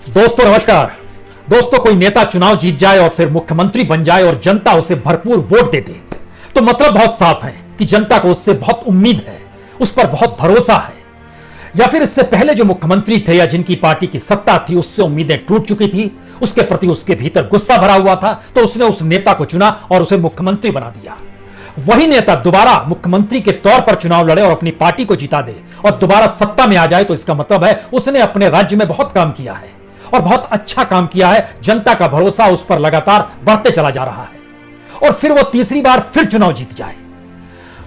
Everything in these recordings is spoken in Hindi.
दोस्तों नमस्कार। दोस्तों, कोई नेता चुनाव जीत जाए और फिर मुख्यमंत्री बन जाए और जनता उसे भरपूर वोट दे दे तो मतलब बहुत साफ है कि जनता को उससे बहुत उम्मीद है, उस पर बहुत भरोसा है। या फिर इससे पहले जो मुख्यमंत्री थे या जिनकी पार्टी की सत्ता थी उससे उम्मीदें टूट चुकी थी, उसके प्रति उसके भीतर गुस्सा भरा हुआ था, तो उसने उस नेता को चुना और उसे मुख्यमंत्री बना दिया। वही नेता दोबारा मुख्यमंत्री के तौर पर चुनाव लड़े और अपनी पार्टी को जिता दे और दोबारा सत्ता में आ जाए तो इसका मतलब है उसने अपने राज्य में बहुत काम किया है और बहुत अच्छा काम किया है। जनता का भरोसा उस पर लगातार बढ़ते चला जा रहा है और फिर वो तीसरी बार फिर चुनाव जीत जाए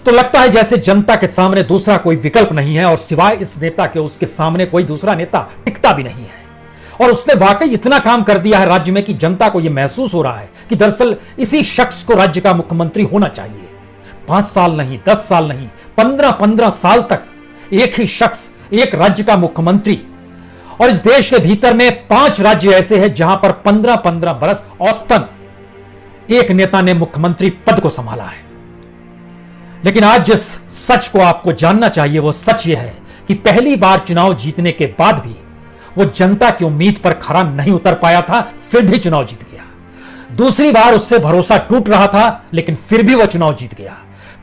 तो लगता है जैसे जनता के सामने दूसरा कोई विकल्प नहीं है और सिवाय इस नेता के उसके सामने कोई दूसरा नेता टिकता भी नहीं है। और उसने वाकई इतना काम कर दिया है राज्य में कि जनता को यह महसूस हो रहा है कि दरअसल इसी शख्स को राज्य का मुख्यमंत्री होना चाहिए। 5 साल नहीं, 10 साल नहीं, 15-15 साल तक एक ही शख्स एक राज्य का मुख्यमंत्री। और इस देश के भीतर में 5 राज्य ऐसे हैं जहां पर 15-15 बरस औसतन एक नेता ने मुख्यमंत्री पद को संभाला है। लेकिन आज जिस सच को आपको जानना चाहिए वो सच यह है कि पहली बार चुनाव जीतने के बाद भी वो जनता की उम्मीद पर खरा नहीं उतर पाया था, फिर भी चुनाव जीत गया। दूसरी बार उससे भरोसा टूट रहा था लेकिन फिर भी वह चुनाव जीत गया।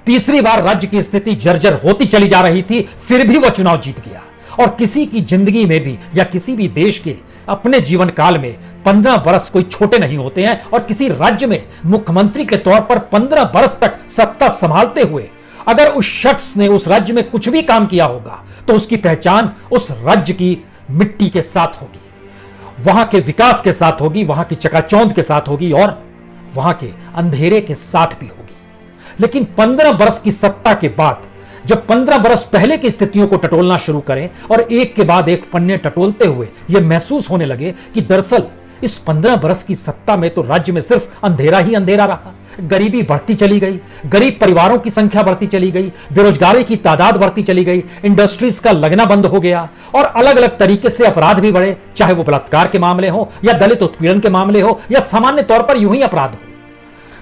तीसरी बार राज्य की स्थिति जर्जर होती चली जा रही थी, फिर भी वह चुनाव जीत गया। और किसी की जिंदगी में भी या किसी भी देश के अपने जीवन काल में 15 बरस कोई छोटे नहीं होते हैं और किसी राज्य में मुख्यमंत्री के तौर पर 15 बरस तक सत्ता संभालते हुए अगर उस शख्स ने उस राज्य में कुछ भी काम किया होगा तो उसकी पहचान उस राज्य की मिट्टी के साथ होगी, वहां के विकास के साथ होगी, वहां की चकाचौंध के साथ होगी और वहां के अंधेरे के साथ भी होगी। लेकिन 15 बरस की सत्ता के बाद जब 15 बरस पहले की स्थितियों को टटोलना शुरू करें और एक के बाद एक पन्ने टटोलते हुए यह महसूस होने लगे कि दरअसल इस 15 बरस की सत्ता में तो राज्य में सिर्फ अंधेरा ही अंधेरा रहा। गरीबी बढ़ती चली गई, गरीब परिवारों की संख्या बढ़ती चली गई, बेरोजगारी की तादाद बढ़ती चली गई, इंडस्ट्रीज का लगना बंद हो गया और अलग अलग तरीके से अपराध भी बढ़े, चाहे वो बलात्कार के मामले हो या दलित उत्पीड़न के मामले हो या सामान्य तौर पर यूं ही अपराध हो।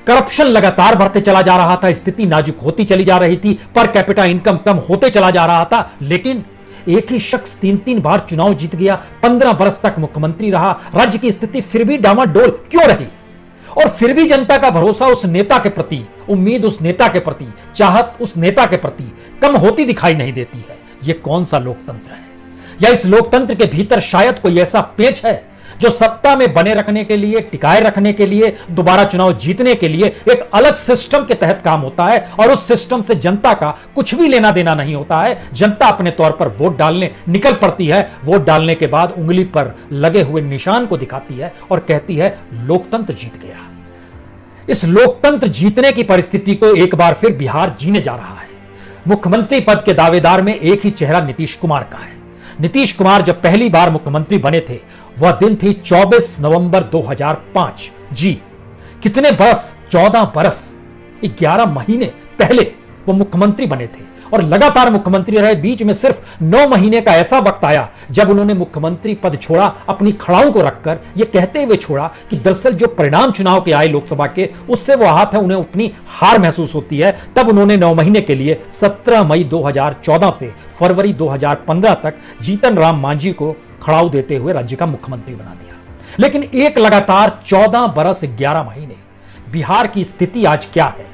करप्शन लगातार बढ़ते चला जा रहा था, स्थिति नाजुक होती चली जा रही थी, पर कैपिटा इनकम कम होते चला जा रहा था। लेकिन एक ही शख्स 3-3 बार चुनाव जीत गया, 15 बरस तक मुख्यमंत्री रहा, राज्य की स्थिति फिर भी डामाडोल क्यों रही? और फिर भी जनता का भरोसा उस नेता के प्रति, उम्मीद उस नेता के प्रति, चाहत उस नेता के प्रति कम होती दिखाई नहीं देती है। यह कौन सा लोकतंत्र है? या इस लोकतंत्र के भीतर शायद कोई ऐसा पेच है जो सत्ता में बने रखने के लिए, टिकाए रखने के लिए, दोबारा चुनाव जीतने के लिए एक अलग सिस्टम के तहत काम होता है और उस सिस्टम से जनता का कुछ भी लेना देना नहीं होता है। जनता अपने तौर पर वोट डालने निकल पड़ती है, वोट डालने के बाद उंगली पर लगे हुए निशान को दिखाती है और कहती है लोकतंत्र जीत गया। इस लोकतंत्र जीतने की परिस्थिति को एक बार फिर बिहार जीने जा रहा है। मुख्यमंत्री पद के दावेदार में एक ही चेहरा नीतीश कुमार का है। नीतीश कुमार जब पहली बार मुख्यमंत्री बने थे वह दिन थी 24 नवंबर 2005। जी कितने बरस, 14 बरस 11 महीने पहले वो मुख्यमंत्री बने थे और लगातार मुख्यमंत्री रहे। बीच में सिर्फ 9 महीने का ऐसा वक्त आया जब उन्होंने मुख्यमंत्री पद छोड़ा, अपनी खड़ाओं को रखकर यह कहते हुए छोड़ा कि दरअसल जो परिणाम चुनाव के आए लोकसभा के उससे वो आहत है, उन्हें अपनी हार महसूस होती है। तब उन्होंने 9 महीने के लिए 17 मई 2014 से फरवरी 2015 तक जीतन राम मांझी को खड़ाऊ देते हुए राज्य का मुख्यमंत्री बना दिया। लेकिन एक लगातार 14 बरस 11 महीने बिहार की स्थिति आज क्या है?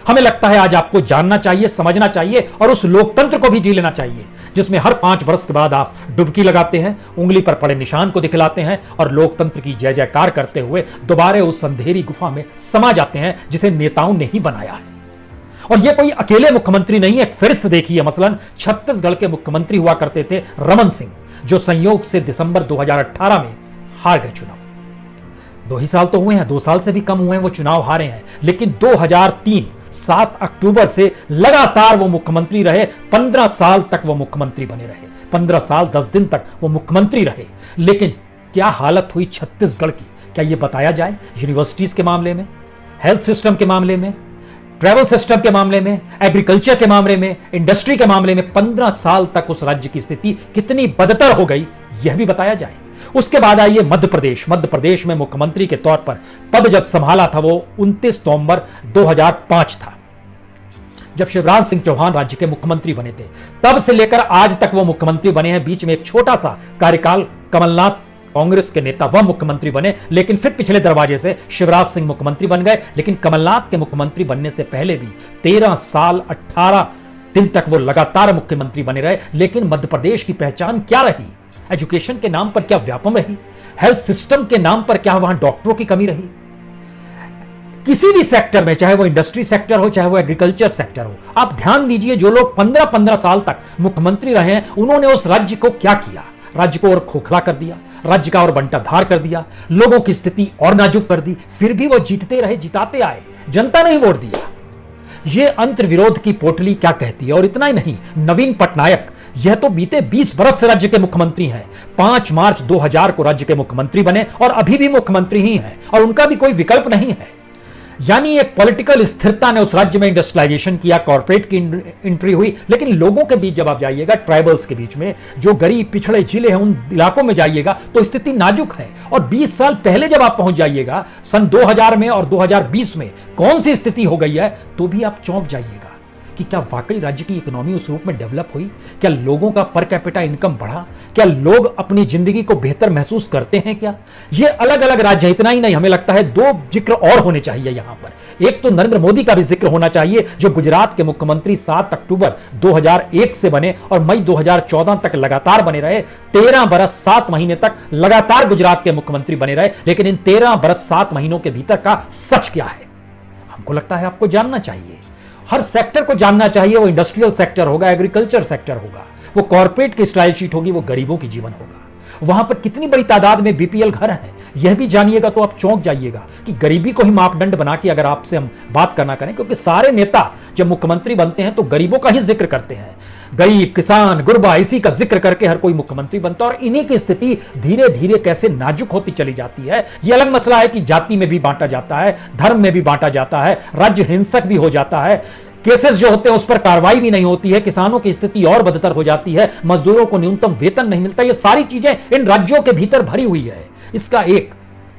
हमें लगता है आज आपको जानना चाहिए, समझना चाहिए और उस लोकतंत्र को भी जी लेना चाहिए जिसमें हर 5 वर्ष के बाद आप डुबकी लगाते हैं, उंगली पर पड़े निशान को दिखलाते हैं और लोकतंत्र की जय जयकार करते हुए दोबारा उस अंधेरी गुफा में समा जाते हैं जिसे नेताओं ने ही बनाया है। और यह कोई अकेले मुख्यमंत्री नहीं है, एक फहरिस्त देखिए। मसलन छत्तीसगढ़ के मुख्यमंत्री हुआ करते थे रमन सिंह, जो संयोग से दिसंबर 2018 में हार गए चुनाव। 2 ही साल तो हुए हैं, 2 साल से भी कम हुए हैं वो चुनाव हारे हैं। लेकिन 2003 7 अक्टूबर से लगातार वो मुख्यमंत्री रहे, 15 साल तक वो मुख्यमंत्री बने रहे, 15 साल 10 दिन तक वो मुख्यमंत्री रहे। लेकिन क्या हालत हुई छत्तीसगढ़ की, क्या ये बताया जाए? यूनिवर्सिटीज के मामले में, हेल्थ सिस्टम के मामले में, ट्रैवल सिस्टम के मामले में, एग्रीकल्चर के मामले में, इंडस्ट्री के मामले में 15 साल तक उस राज्य की स्थिति कितनी बदतर हो गई यह भी बताया जाए। उसके बाद आइए मध्य प्रदेश में मुख्यमंत्री के तौर पर पद जब संभाला था वो 29 नवंबर 2005 था, जब शिवराज सिंह चौहान राज्य के मुख्यमंत्री बने थे। तब से लेकर आज तक वो मुख्यमंत्री बने हैं। बीच में एक छोटा सा कार्यकाल कमलनाथ कांग्रेस के नेता वह मुख्यमंत्री बने, लेकिन फिर पिछले दरवाजे से शिवराज सिंह मुख्यमंत्री बन गए। लेकिन कमलनाथ के मुख्यमंत्री बनने से पहले भी 13 साल 18 दिन तक वो लगातार मुख्यमंत्री बने रहे। लेकिन मध्य प्रदेश की पहचान क्या रही? एजुकेशन के नाम पर क्या व्यापम रही? हेल्थ सिस्टम के नाम पर क्या वहां डॉक्टरों की कमी रही? किसी भी सेक्टर में, चाहे वो इंडस्ट्री सेक्टर हो, चाहे वो एग्रीकल्चर सेक्टर हो, आप ध्यान दीजिए, जो लोग 15-15 साल तक मुख्यमंत्री रहे हैं, उन्होंने उस राज्य को क्या किया? राज्य को और खोखला कर दिया, राज्य का और बंटाधार कर दिया, लोगों की स्थिति और नाजुक कर दी। फिर भी वो जीतते रहे, जिताते आए, जनता ने ही वोट दिया। ये अंतर्विरोध की पोटली क्या कहती है? और इतना ही नहीं, नवीन पटनायक, यह तो बीते 20 बरस से राज्य के मुख्यमंत्री हैं। 5 मार्च 2000 को राज्य के मुख्यमंत्री बने और अभी भी मुख्यमंत्री ही हैं, और उनका भी कोई विकल्प नहीं है। यानी एक पॉलिटिकल स्थिरता ने उस राज्य में इंडस्ट्रियलाइजेशन किया, कॉर्पोरेट की एंट्री हुई। लेकिन लोगों के बीच जब आप जाइएगा, ट्राइबल्स के बीच में, जो गरीब पिछड़े जिले हैं, उन इलाकों में जाइएगा तो स्थिति नाजुक है। और 20 साल पहले जब आप पहुंच जाइएगा, सन 2000 में और 2020 में कौन सी स्थिति हो गई है, तो भी आप चौंक जाइएगा कि क्या वाकई राज्य की इकोनॉमी उस रूप में डेवलप हुई? क्या लोगों का पर कैपिटा इनकम बढ़ा? क्या लोग अपनी जिंदगी को बेहतर महसूस करते हैं? क्या ये अलग अलग राज्य, इतना ही नहीं, हमें लगता है 2 जिक्र और होने चाहिए यहां पर। एक तो नरेंद्र मोदी का भी जिक्र होना चाहिए, जो गुजरात के मुख्यमंत्री 7 अक्टूबर 2001 से बने और मई 2014 तक लगातार बने रहे। 13 बरस 7 महीने तक लगातार गुजरात के मुख्यमंत्री बने रहे। लेकिन इन 13 बरस 7 महीनों के भीतर का सच क्या है, हमको लगता है आपको जानना चाहिए। हर सेक्टर को जानना चाहिए। वो इंडस्ट्रियल सेक्टर होगा, एग्रीकल्चर सेक्टर होगा, वो कॉर्पोरेट की स्टाइल शीट होगी, वो गरीबों की जीवन होगा। वहां पर कितनी बड़ी तादाद में बीपीएल घर हैं, यह भी जानिएगा तो आप चौंक जाइएगा कि गरीबी को ही मापदंड बना के अगर आपसे हम बात करना करें, क्योंकि सारे नेता जब मुख्यमंत्री बनते हैं तो गरीबों का ही जिक्र करते हैं। गरीब, किसान, गुरबा, इसी का जिक्र करके हर कोई मुख्यमंत्री बनता है। और इन्हीं की स्थिति धीरे धीरे कैसे नाजुक होती चली जाती है। यह अलग मसला है कि जाति में भी बांटा जाता है, धर्म में भी बांटा जाता है, राज्य हिंसक भी हो जाता है, केसेस जो होते हैं उस पर कार्रवाई भी नहीं होती है, किसानों की स्थिति और बदतर हो जाती है, मजदूरों को न्यूनतम वेतन नहीं मिलता। ये सारी चीजें इन राज्यों के भीतर भरी हुई है। इसका ये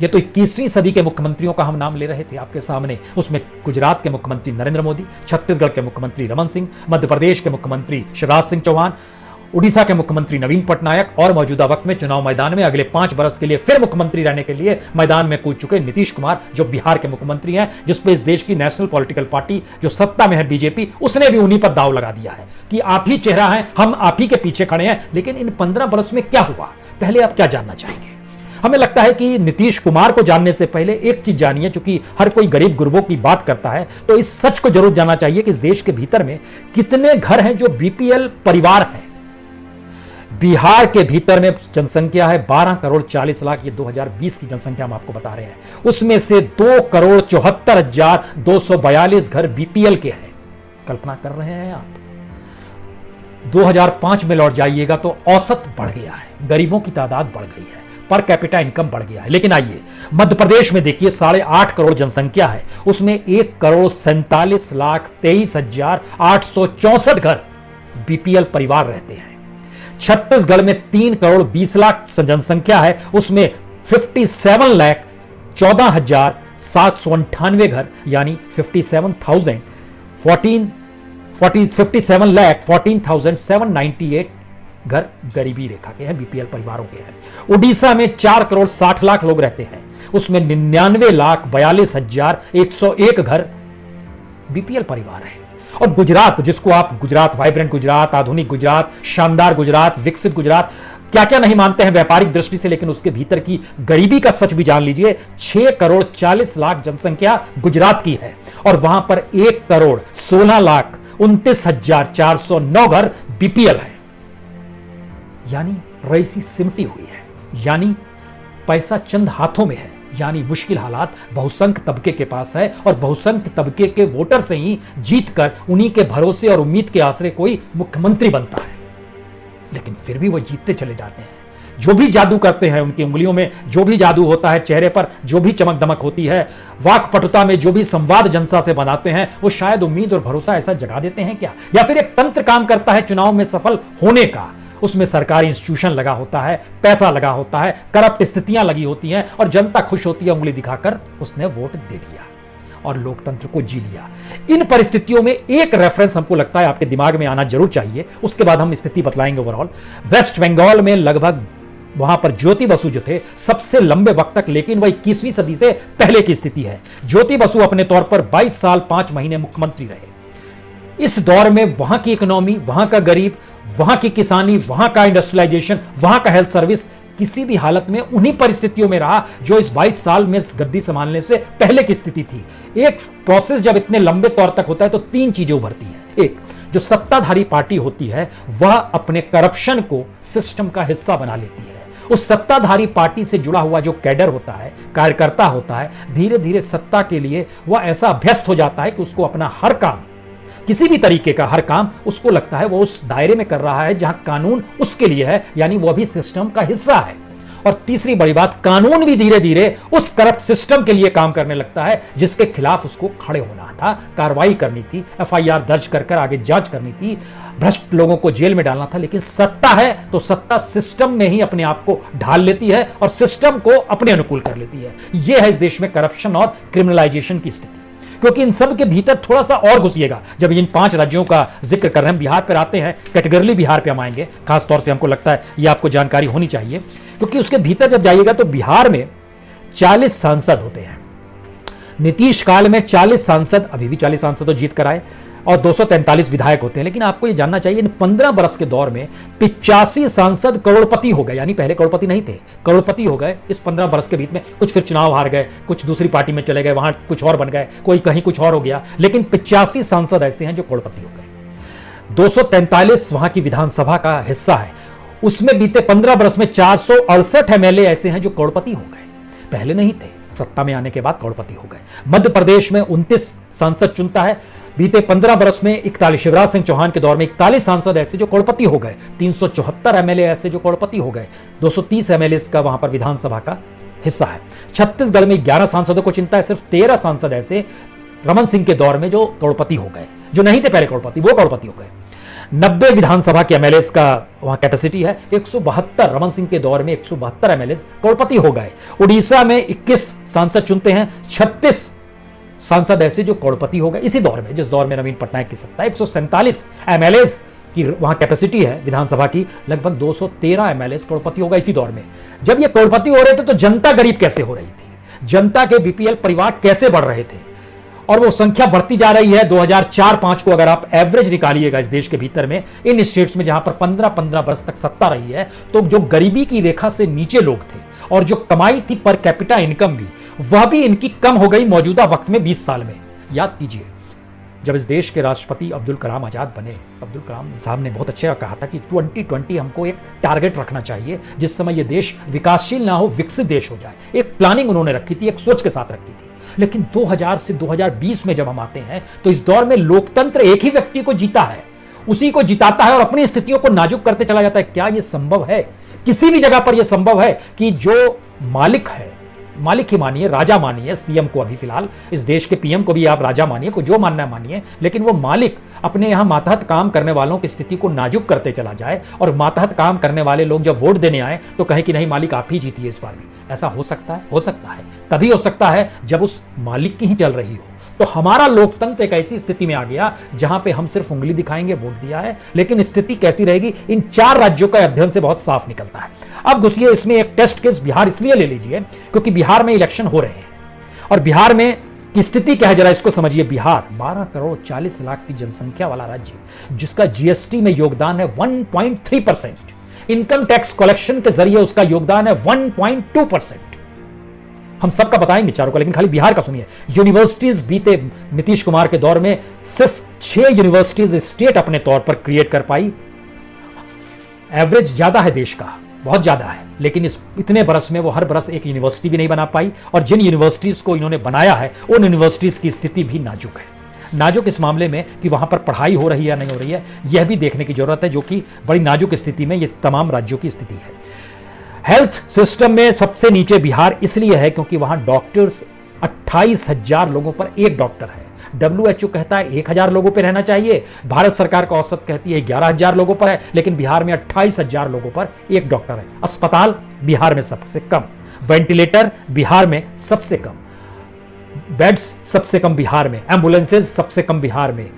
तो 21वीं सदी के मुख्यमंत्रियों का हम नाम ले रहे थे आपके सामने। उसमें गुजरात के मुख्यमंत्री नरेंद्र मोदी, छत्तीसगढ़ के मुख्यमंत्री रमन सिंह, मध्य प्रदेश के मुख्यमंत्री शिवराज सिंह चौहान, उड़ीसा के मुख्यमंत्री नवीन पटनायक, और मौजूदा वक्त में चुनाव मैदान में अगले 5 बरस के लिए फिर मुख्यमंत्री रहने के लिए मैदान में कूद चुके नीतीश कुमार, जो बिहार के मुख्यमंत्री हैं, जिसपे इस देश की नेशनल पॉलिटिकल पार्टी जो सत्ता में है बीजेपी, उसने भी उन्हीं पर दाव लगा दिया है कि आप ही चेहरा हैं, हम आप ही के पीछे खड़े हैं। लेकिन इन 15 बरस में क्या हुआ, पहले आप क्या जानना चाहेंगे? हमें लगता है कि नीतीश कुमार को जानने से पहले एक चीज जानिए, क्योंकि हर कोई गरीब गुरबों की बात करता है, तो इस सच को जरूर जानना चाहिए कि इस देश के भीतर में कितने घर हैं जो बीपीएल परिवार हैं। बिहार के भीतर में जनसंख्या है 12 करोड़ 40 लाख, ये 2020 की जनसंख्या हम आपको बता रहे हैं। उसमें से 2 करोड़ 74,242 घर बीपीएल के हैं। कल्पना कर रहे हैं आप? 2005 में लौट जाइएगा तो औसत बढ़ गया है, गरीबों की तादाद बढ़ गई है, पर कैपिटा इनकम बढ़ गया है। लेकिन आइए मध्य प्रदेश में देखिए, 8.5 करोड़ जनसंख्या है, उसमें 1 करोड़ 47,23,864 घर बीपीएल परिवार रहते हैं। छत्तीसगढ़ में 3 करोड़ 20 लाख जनसंख्या है, उसमें 57,14,798 घर, यानी 57,14,798 घर गरीबी रेखा के हैं, बीपीएल परिवारों के हैं। उड़ीसा में 4 करोड़ 60 लाख लोग रहते हैं, उसमें 99,42,101 घर बीपीएल परिवार है। और गुजरात, जिसको आप गुजरात, वाइब्रेंट गुजरात, आधुनिक गुजरात, शानदार गुजरात, विकसित गुजरात, क्या क्या नहीं मानते हैं व्यापारिक दृष्टि से, लेकिन उसके भीतर की गरीबी का सच भी जान लीजिए। 6 करोड़ 40 लाख जनसंख्या गुजरात की है, और वहां पर 1 करोड़ 16,29,409 घर बीपीएल है। यानी रईसी सिमटी हुई है, यानी पैसा चंद हाथों में है, यानी मुश्किल हालात बहुसंख्य तबके के पास है, और बहुसंख्य तबके के वोटर से ही जीतकर उन्हीं के भरोसे और उम्मीद के आसरे कोई मुख्यमंत्री बनता है। लेकिन फिर भी वो जीतते चले जाते हैं। जो भी जादू करते हैं, उनकी उंगलियों में जो भी जादू होता है, चेहरे पर जो भी चमक दमक होती है, वाक्पटुता में जो भी संवाद जनता से बनाते हैं, वो शायद उम्मीद और भरोसा ऐसा जगा देते हैं क्या? या फिर एक तंत्र काम करता है चुनाव में सफल होने का? उसमें सरकारी इंस्टीट्यूशन लगा होता है, पैसा लगा होता है, करप्ट स्थितियां लगी होती हैं, और जनता खुश होती है, उंगली दिखाकर उसने वोट दे दिया और लोकतंत्र को जी लिया। इन परिस्थितियों में एक रेफरेंस हमको लगता है आपके दिमाग में आना जरूर चाहिए, उसके बाद हम स्थिति बतलाएंगे ओवरऑल। वेस्ट बंगाल में लगभग वहां पर ज्योति बसु जो थे सबसे लंबे वक्त तक, लेकिन वह 21वीं सदी से पहले की स्थिति है। ज्योति बसु अपने तौर पर 22 साल 5 महीने मुख्यमंत्री रहे। इस दौर में वहां की इकोनॉमी, वहां का गरीब, वहां की किसानी, वहां का इंडस्ट्रियलाइजेशन, वहां का हेल्थ सर्विस किसी भी हालत में उन्हीं परिस्थितियों में रहा जो इस 22 साल में गद्दी संभालने से पहले की स्थिति थी। एक प्रोसेस जब इतने लंबे तौर तक होता है तो 3 चीजें उभरती हैं। एक, जो सत्ताधारी पार्टी होती है वह अपने करप्शन को सिस्टम का हिस्सा बना लेती है। उस सत्ताधारी पार्टी से जुड़ा हुआ जो कैडर होता है, कार्यकर्ता होता है, धीरे धीरे सत्ता के लिए वह ऐसा अभ्यस्त हो जाता है कि उसको अपना हर काम, किसी भी तरीके का हर काम उसको लगता है वो उस दायरे में कर रहा है जहां कानून उसके लिए है, यानी वो भी सिस्टम का हिस्सा है। और तीसरी बड़ी बात, कानून भी धीरे धीरे उस करप्ट सिस्टम के लिए काम करने लगता है जिसके खिलाफ उसको खड़े होना था, कार्रवाई करनी थी, एफआईआर दर्ज कर आगे जांच करनी थी, भ्रष्ट लोगों को जेल में डालना था। लेकिन सत्ता है तो सत्ता सिस्टम में ही अपने आप को ढाल लेती है और सिस्टम को अपने अनुकूल कर लेती है। यह है इस देश में करप्शन और क्रिमिनलाइजेशन की स्थिति। क्योंकि इन सब के भीतर थोड़ा सा और घुसिएगा, जब इन 5 राज्यों का जिक्र कर रहे हैं, बिहार पर आते हैं, कैटेगरली बिहार पे हम आएंगे, खासतौर से हमको लगता है यह आपको जानकारी होनी चाहिए, क्योंकि उसके भीतर जब जाइएगा तो बिहार में 40 सांसद होते हैं। नीतीश काल में 40 सांसद, अभी भी 40 सांसद तो जीत कर आए, और 243 विधायक होते हैं। लेकिन आपको यह जानना चाहिए इन 15 बरस के दौर में 85 सांसद करोड़पति हो गए, यानी पहले करोड़पति नहीं थे, करोड़पति हो गए इस 15 बरस के बीच में। कुछ फिर चुनाव हार गए, कुछ दूसरी पार्टी में चले गए, वहां कुछ और बन गए, कोई कहीं कुछ और हो गया, लेकिन 85 सांसद ऐसे हैं जो करोड़पति हो गए। 243 वहां की विधानसभा का हिस्सा है, उसमें बीते 15 बरस में 468 एमएलए ऐसे हैं जो करोड़पति हो गए, पहले नहीं थे, सत्ता में आने के बाद करोड़पति हो गए। मध्य प्रदेश में 29 सांसद चुनता है, बीते 15 बरस में 41, शिवराज सिंह चौहान के दौर में 41 सांसद ऐसे जो करोड़पति हो गए, 374 एमएलए ऐसे जो करोड़पति हो गए, 230 एमएलए का वहां पर विधानसभा का हिस्सा है। छत्तीसगढ़ में 11 सांसदों को चिंता है, सिर्फ 13 सांसद ऐसे रमन सिंह के दौर में जो करोड़पति हो गए, जो नहीं थे पहले करोड़पति, वो करोड़पति हो गए। 90 विधानसभा के एमएलए का वहां कैपेसिटी है, 172 रमन सिंह के दौर में 172 एमएलए करोड़पति हो गए। उड़ीसा में 21 सांसद चुनते हैं, 36 सांसद ऐसे जो करोड़पति हो गए इसी दौर में, जिस दौर में नवीन पटनायक की सत्ता है। 147 एमएलए की वहां कैपेसिटी है विधानसभा की, लगभग 213 एमएलए करोड़पति हो गए इसी दौर में। जब ये करोड़पति हो रहे थे तो जनता गरीब कैसे हो रही थी, जनता के बीपीएल परिवार कैसे बढ़ रहे थे, और वो संख्या बढ़ती जा रही है। 2004-5 को अगर आप एवरेज निकालिएगा इस देश के भीतर में, इन स्टेट्स में जहां पर 15-15 वर्ष तक सत्ता रही है, तो जो गरीबी की रेखा से नीचे लोग थे और जो कमाई थी पर कैपिटा इनकम भी, वह भी इनकी कम हो गई मौजूदा वक्त में 20 साल में। याद कीजिए, जब इस देश के राष्ट्रपति अब्दुल कलाम आजाद बने, अब्दुल कलाम साहब ने बहुत अच्छा कहा था कि 2020 हमको एक टारगेट रखना चाहिए, जिस समय यह देश विकासशील ना हो, विकसित देश हो जाए। एक प्लानिंग उन्होंने रखी थी, एक सोच के साथ रखी थी। लेकिन 2000 से 2020 में जब हम आते हैं तो इस दौर में लोकतंत्र एक ही व्यक्ति को जीता है, उसी को जिताता है और अपनी स्थितियों को नाजुक करते चला जाता है। क्या यह संभव है? किसी भी जगह पर यह संभव है कि जो मालिक है, मालिक ही मानिए, राजा मानिए, सीएम को अभी फिलहाल, इस देश के पीएम को भी आप राजा मानिए, को जो मानना है मानिए, लेकिन वो मालिक अपने यहां मातहत काम करने वालों की स्थिति को नाजुक करते चला जाए और मातहत काम करने वाले लोग जब वोट देने आए तो कहें कि नहीं मालिक आप ही जीतिए इस बार भी। ऐसा हो सकता है? हो सकता है, तभी हो सकता है जब उस मालिक की ही चल रही हो। तो हमारा लोकतंत्र एक ऐसी स्थिति में आ गया जहां पे हम सिर्फ उंगली दिखाएंगे वोट दिया है, लेकिन स्थिति कैसी रहेगी इन 4 राज्यों का अध्ययन से बहुत साफ निकलता है। अब घुसिए इसमें, एक टेस्ट केस बिहार इसलिए ले लीजिए क्योंकि बिहार में इलेक्शन हो रहे हैं और बिहार में की स्थिति क्या है जरा इसको समझिए। बिहार 12 करोड़ 40 लाख की जनसंख्या वाला राज्य, जिसका जीएसटी में योगदान है 1.3%, इनकम टैक्स कलेक्शन के जरिए उसका योगदान है 1.2%। हम सबका बताएंगे चारों का, लेकिन खाली बिहार का सुनिए। यूनिवर्सिटीज बीते नीतीश कुमार के दौर में सिर्फ 6 यूनिवर्सिटीज स्टेट अपने तौर पर क्रिएट कर पाई। एवरेज ज्यादा है देश का, बहुत ज्यादा है, लेकिन इस इतने बरस में वो हर बरस एक यूनिवर्सिटी भी नहीं बना पाई। और जिन यूनिवर्सिटीज को इन्होंने बनाया है उन यूनिवर्सिटीज की स्थिति भी नाजुक है। नाजुक इस मामले में कि वहां पर पढ़ाई हो रही है या नहीं हो रही है, यह भी देखने की जरूरत है, जो कि बड़ी नाजुक स्थिति में ये तमाम राज्यों की स्थिति है। हेल्थ सिस्टम में सबसे नीचे बिहार इसलिए है क्योंकि वहां डॉक्टर्स 28,000 लोगों पर एक डॉक्टर है। WHO कहता है 1,000 लोगों पर रहना चाहिए, भारत सरकार का औसत कहती है 11,000 लोगों पर है, लेकिन बिहार में 28,000 लोगों पर एक डॉक्टर है। अस्पताल बिहार में सबसे कम, वेंटिलेटर बिहार में सबसे कम, बेड्स सबसे कम बिहार में, एम्बुलेंसेज सबसे कम बिहार में,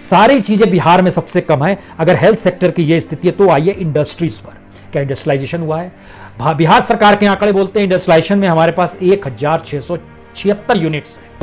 सारी चीजें बिहार में सबसे कम है। अगर हेल्थ सेक्टर की यह स्थिति है तो आइए इंडस्ट्रीज पर। क्या इंडस्ट्रियलाइजेशन हुआ है? बिहार सरकार के आंकड़े बोलते हैं इंडस्ट्रियलाइजेशन में हमारे पास 1676 यूनिट्स है।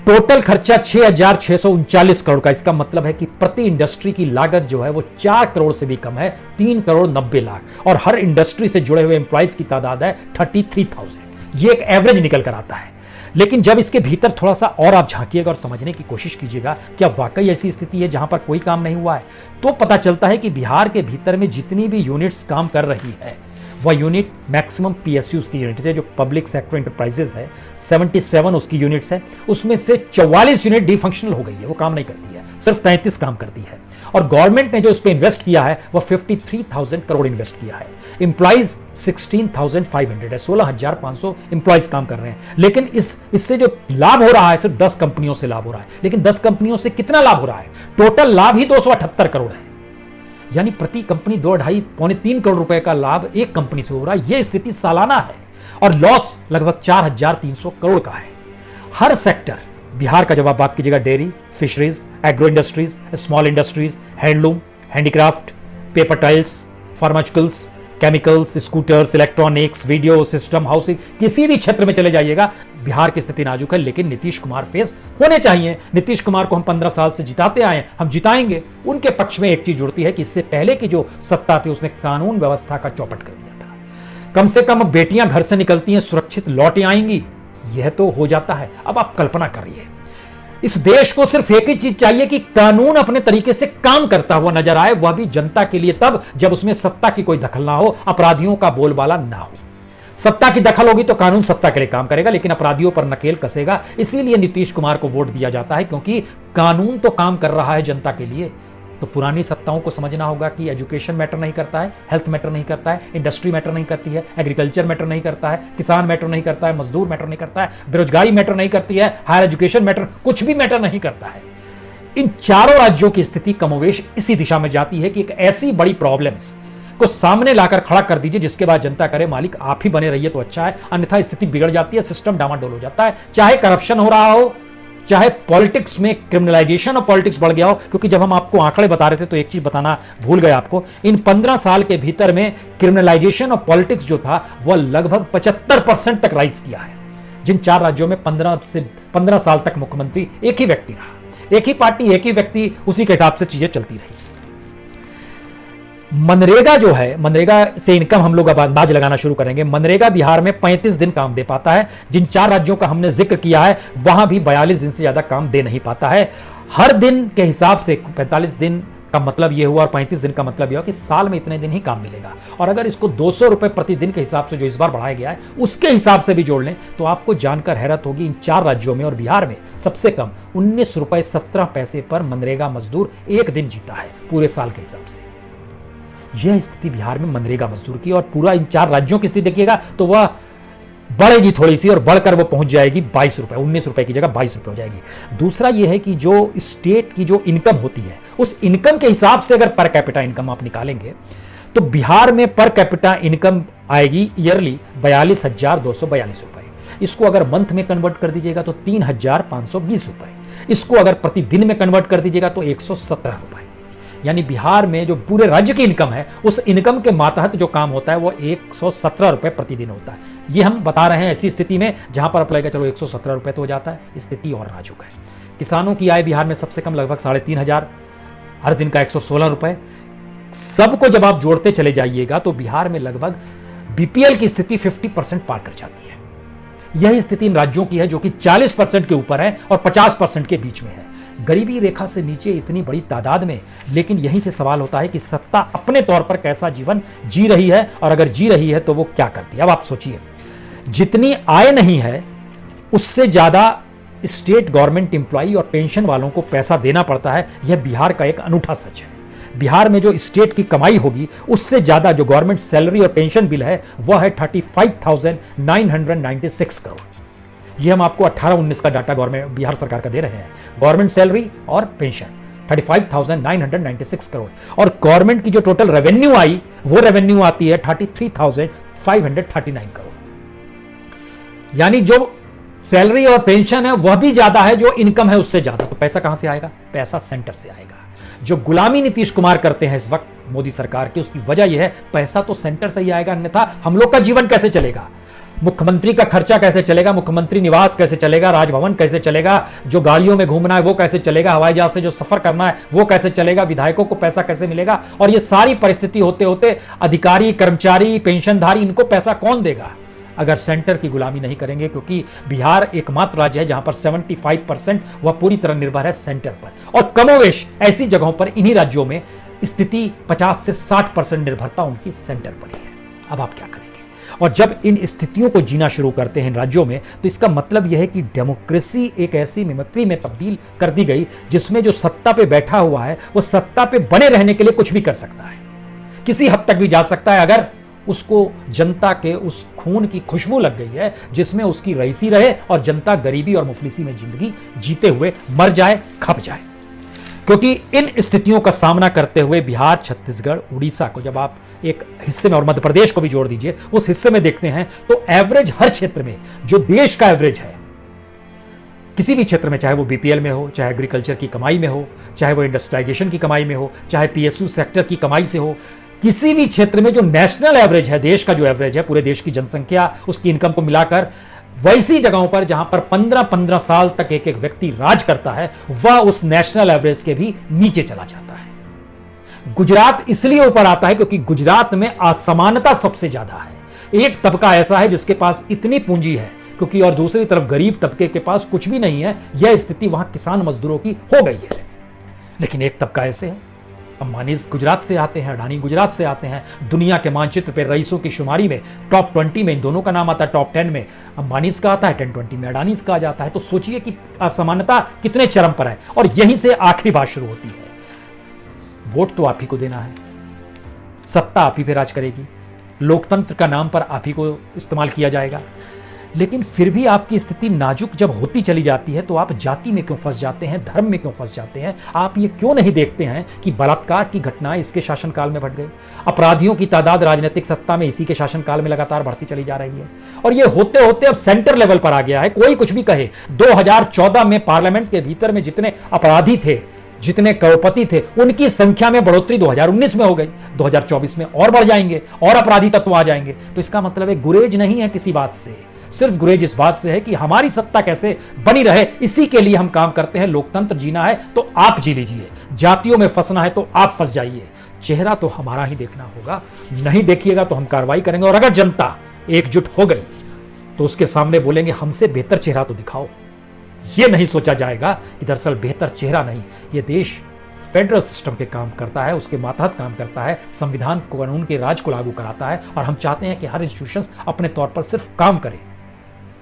टोटल खर्चा 6639 करोड़ का। इसका मतलब है कि प्रति इंडस्ट्री की लागत जो है वो 4 करोड़ से भी कम है, 3 करोड़ 90 लाख, और हर इंडस्ट्री से जुड़े हुए एम्प्लॉइज की तादाद है 33,000। ये एक एवरेज निकल कर आता है। लेकिन जब इसके भीतर थोड़ा सा और आप झांकिएगा और समझने की कोशिश कीजिएगा क्या वाकई ऐसी स्थिति है जहां पर कोई काम नहीं हुआ है, तो पता चलता है कि बिहार के भीतर में जितनी भी यूनिट्स काम कर रही है वह यूनिट मैक्सिमम पीएसयूज की यूनिट्स है, जो पब्लिक सेक्टर इंटरप्राइजेस है, 77 उसकी यूनिट्स है, उसमें से 44 यूनिट डिफंक्शनल हो गई है, वो काम नहीं करती है, सिर्फ 33 काम करती है। और गवर्नमेंट ने जो इस पे इन्वेस्ट किया है वह 53,000 करोड़ इन्वेस्ट किया है। इंप्लॉइज 16,500 है, 16,500 इंप्लॉइज काम कर रहे हैं। लेकिन इससे जो लाभ हो रहा है सिर्फ 10 कंपनियों से लाभ हो रहा है। लेकिन 10 कंपनियों से कितना लाभ हो रहा है? टोटल लाभ ही 278 करोड़ है, यानी प्रति कंपनी 2, 2.5, पौने 3 करोड़ रुपए का लाभ एक कंपनी से हो रहा है। यह स्थिति सालाना है और लॉस लगभग 4,300 करोड़ का है। हर सेक्टर बिहार का, जब आप बात कीजिएगा dairy, fisheries, agro industries, small industries, handloom, handicraft, paper tiles, pharmaceuticals, chemicals, scooters, electronics, video system, housing, किसी भी क्षेत्र में चले जाइएगा बिहार की स्थिति नाजुक है। लेकिन नीतीश कुमार फेस होने चाहिए। नीतीश कुमार को हम 15 साल से जिताते आए, हम जिताएंगे। उनके पक्ष में एक चीज जुड़ती है कि इससे पहले की जो सत्ता थी उसने कानून व्यवस्था का चौपट कर दिया था। कम से कम बेटियां घर से निकलती हैं सुरक्षित लौट आएंगी, यह तो हो जाता है। अब आप कल्पना करिए, इस देश को सिर्फ एक ही चीज चाहिए कि कानून अपने तरीके से काम करता हुआ नजर आए, वह भी जनता के लिए, तब जब उसमें सत्ता की कोई दखल ना हो, अपराधियों का बोलबाला ना हो। सत्ता की दखल होगी तो कानून सत्ता के लिए काम करेगा, लेकिन अपराधियों पर नकेल कसेगा। इसीलिए नीतीश कुमार को वोट दिया जाता है, क्योंकि कानून तो काम कर रहा है जनता के लिए। तो पुरानी सत्ताओं को समझना होगा कि एजुकेशन मैटर नहीं करता है, हेल्थ मैटर नहीं करता है, इंडस्ट्री मैटर नहीं करती है, एग्रीकल्चर मैटर नहीं करता है, किसान मैटर नहीं करता है, मजदूर मैटर नहीं करता है, बेरोजगारी मैटर नहीं करती है, हायर एजुकेशन मैटर, कुछ भी मैटर नहीं करता है। इन चारों राज्यों की स्थिति कमोवेश इसी दिशा में जाती है कि एक ऐसी बड़ी प्रॉब्लम्स को सामने लाकर खड़ा कर दीजिए जिसके बाद जनता करे मालिक आप ही बने रहिए तो अच्छा है, अन्यथा स्थिति बिगड़ जाती है, सिस्टम डामाडोल हो जाता है। चाहे करप्शन हो रहा हो, चाहे पॉलिटिक्स में क्रिमिनलाइजेशन और पॉलिटिक्स बढ़ गया हो। क्योंकि जब हम आपको आंकड़े बता रहे थे तो एक चीज बताना भूल गए आपको, इन 15 साल के भीतर में क्रिमिनलाइजेशन और पॉलिटिक्स जो था वह लगभग 75% तक राइज किया है। जिन 4 राज्यों में 15 साल तक मुख्यमंत्री एक ही व्यक्ति रहा, एक ही पार्टी, एक ही व्यक्ति, उसी के हिसाब से चीजें चलती रही। मनरेगा जो है, मनरेगा से इनकम हम लोग अब अंदाज लगाना शुरू करेंगे। मनरेगा बिहार में 35 दिन काम दे पाता है। जिन 4 राज्यों का हमने जिक्र किया है वहां भी 42 दिन से ज्यादा काम दे नहीं पाता है। हर दिन के हिसाब से 45 दिन का मतलब यह हुआ और 35 दिन का मतलब यह हुआ कि साल में इतने दिन ही काम मिलेगा। और अगर इसको 200 रुपए प्रति दिन के हिसाब से जो इस बार बढ़ाया गया है उसके हिसाब से भी जोड़ लें तो आपको जानकर हैरत होगी, इन 4 राज्यों में और बिहार में सबसे कम 19 रुपए 17 पैसे पर मनरेगा मजदूर एक दिन जीता है पूरे साल के हिसाब से। यह स्थिति बिहार में मनरेगा मजदूर की, और पूरा इन 4 राज्यों की स्थिति देखिएगा तो वह बढ़ेगी थोड़ी सी और बढ़कर वो पहुंच जाएगी 22 रुपए, 19 रुपए की जगह 22 रुपए हो जाएगी। दूसरा यह है कि जो स्टेट की जो इनकम होती है उस इनकम के हिसाब से अगर पर कैपिटा इनकम आप निकालेंगे तो बिहार में पर कैपिटा इनकम आएगी ईयरली 42,242 रुपए। इसको अगर मंथ में कन्वर्ट कर दीजिएगा तो 3,520 रुपए। इसको अगर प्रतिदिन में कन्वर्ट कर दीजिएगा तो 117 रुपए। यानी बिहार में जो पूरे राज्य की इनकम है उस इनकम के मातहत जो काम होता है वो 117 रुपए प्रतिदिन होता है। ये हम बता रहे हैं ऐसी स्थिति में जहां पर आप लगेगा चलो 117 रुपए तो हो जाता है। स्थिति और नाजुक है। किसानों की आय बिहार में सबसे कम लगभग 3,500, हर दिन का 116 रुपए। सबको जब आप जोड़ते चले जाइएगा तो बिहार में लगभग बीपीएल की स्थिति 50% पार कर जाती है। यही स्थिति इन राज्यों की है जो कि 40% के ऊपर है और 50% के बीच में है। गरीबी रेखा से नीचे इतनी बड़ी तादाद में। लेकिन यहीं से सवाल होता है कि सत्ता अपने तौर पर कैसा जीवन जी रही है, और अगर जी रही है तो वो क्या करती है। अब आप सोचिए, जितनी आय नहीं है उससे ज्यादा स्टेट गवर्नमेंट एम्प्लॉय और पेंशन वालों को पैसा देना पड़ता है। यह बिहार का एक अनूठा सच है। बिहार में जो स्टेट की कमाई होगी उससे ज्यादा जो गवर्नमेंट सैलरी और पेंशन बिल है वह है 35,996 करोड़। ये हम आपको 18-19 का डाटा गवर्नमेंट बिहार सरकार का दे रहे हैं। गवर्नमेंट सैलरी और पेंशन 35,996 करोड़, और गवर्नमेंट की जो टोटल रेवेन्यू आई वो रेवेन्यू आती है 33,539 करोड़। यानी जो सैलरी और पेंशन है वह भी ज्यादा है जो इनकम है उससे ज्यादा, तो पैसा कहां से आएगा? पैसा सेंटर से आएगा। जो गुलामी नीतीश कुमार करते हैं इस वक्त मोदी सरकार की, उसकी वजह यह है पैसा तो सेंटर से ही आएगा, अन्यथा हम लोग का जीवन कैसे चलेगा? मुख्यमंत्री का खर्चा कैसे चलेगा? मुख्यमंत्री निवास कैसे चलेगा? राजभवन कैसे चलेगा? जो गाड़ियों में घूमना है वो कैसे चलेगा? हवाई जहाज से जो सफर करना है वो कैसे चलेगा? विधायकों को पैसा कैसे मिलेगा? और ये सारी परिस्थिति होते होते अधिकारी, कर्मचारी, पेंशनधारी, इनको पैसा कौन देगा अगर सेंटर की गुलामी नहीं करेंगे? क्योंकि बिहार एकमात्र राज्य है जहां पर 75% वह पूरी तरह निर्भर है सेंटर पर, और कमोवेश ऐसी जगहों पर इन्हीं राज्यों में स्थिति 50 से 60% निर्भरता उनकी सेंटर पर ही है। अब आप क्या करेंगे? और जब इन स्थितियों को जीना शुरू करते हैं इन राज्यों में, तो इसका मतलब यह है कि डेमोक्रेसी एक ऐसी मिमिक्री में तब्दील कर दी गई जिसमें जो सत्ता पे बैठा हुआ है वो सत्ता पे बने रहने के लिए कुछ भी कर सकता है, किसी हद तक भी जा सकता है, अगर उसको जनता के उस खून की खुशबू लग गई है जिसमें उसकी रईसी रहे और जनता गरीबी और मुफलिसी में जिंदगी जीते हुए मर जाए, खप जाए। क्योंकि इन स्थितियों का सामना करते हुए बिहार, छत्तीसगढ़, उड़ीसा को जब आप एक हिस्से में, और मध्य प्रदेश को भी जोड़ दीजिए, उस हिस्से में देखते हैं तो एवरेज हर क्षेत्र में जो देश का एवरेज है किसी भी क्षेत्र में, चाहे वो बीपीएल में हो, चाहे एग्रीकल्चर की कमाई में हो, चाहे वो इंडस्ट्रियलाइजेशन की कमाई में हो, चाहे पीएसयू सेक्टर की कमाई से हो, किसी भी क्षेत्र में जो नेशनल एवरेज है, देश का जो एवरेज है, पूरे देश की जनसंख्या, उसकी इनकम को मिलाकर, वैसी जगहों पर जहां पर 15-15 साल तक एक एक व्यक्ति राज करता है, वह उस नेशनल एवरेज के भी नीचे चला जाता है। गुजरात इसलिए ऊपर आता है क्योंकि गुजरात में असमानता सबसे ज्यादा है। एक तबका ऐसा है जिसके पास इतनी पूंजी है क्योंकि, और दूसरी तरफ गरीब तबके के पास कुछ भी नहीं है। यह स्थिति वहां किसान मजदूरों की हो गई है। लेकिन एक तबका ऐसे है, अंबानी गुजरात से आते हैं, अडानी गुजरात से आते हैं, दुनिया के मानचित्र पर रईसों की शुमारी में टॉप 20 में इन दोनों का नाम आता है, टॉप 10 में अंबानी का आता है, 10-20 में अडानी का आ जाता है। तो सोचिए कि असमानता कितने चरम पर है। और यहीं से आखिरी बात शुरू होती है, वोट तो आप ही को देना है, सत्ता आप ही पे राज करेगी, लोकतंत्र का नाम पर आप ही को इस्तेमाल किया जाएगा। लेकिन फिर भी आपकी स्थिति नाजुक जब होती चली जाती है तो आप जाति में क्यों फंस जाते हैं, धर्म में क्यों फंस जाते हैं? आप ये क्यों नहीं देखते हैं कि बलात्कार की घटनाएं इसके शासनकाल में बढ़ गई, अपराधियों की तादाद राजनीतिक सत्ता में इसी के शासनकाल में लगातार बढ़ती चली जा रही है, और ये होते होते अब सेंटर लेवल पर आ गया है। कोई कुछ भी कहे, 2014 में पार्लियामेंट के भीतर में जितने अपराधी थे, जितने करोड़पति थे, उनकी संख्या में बढ़ोतरी 2019 में हो गई, 2024 में और बढ़ जाएंगे और अपराधी तत्व आ जाएंगे। तो इसका मतलब है गुरेज नहीं है किसी बात से, सिर्फ गुरेज इस बात से है कि हमारी सत्ता कैसे बनी रहे, इसी के लिए हम काम करते हैं। लोकतंत्र जीना है तो आप जी लीजिए, जातियों में फंसना है तो आप फंस जाइए। चेहरा तो हमारा ही देखना होगा, नहीं देखिएगा तो हम कार्रवाई करेंगे। और अगर जनता एकजुट हो गई तो उसके सामने बोलेंगे हमसे बेहतर चेहरा तो दिखाओ। यह नहीं सोचा जाएगा कि दरअसल बेहतर चेहरा नहीं, यह देश फेडरल सिस्टम के काम करता है, उसके मातहत काम करता है, संविधान कानून के राज को लागू कराता है, और हम चाहते हैं कि हर इंस्टीट्यूशन अपने तौर पर सिर्फ काम करे।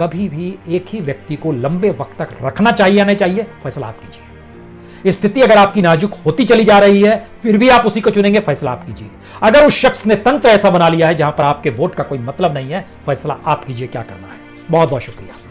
कभी भी एक ही व्यक्ति को लंबे वक्त तक रखना चाहिए या नहीं चाहिए, फैसला आप कीजिए। स्थिति अगर आपकी नाजुक होती चली जा रही है फिर भी आप उसी को चुनेंगे, फैसला आप कीजिए। अगर उस शख्स ने तंत्र ऐसा बना लिया है जहां पर आपके वोट का कोई मतलब नहीं है, फैसला आप कीजिए क्या करना है। बहुत बहुत शुक्रिया।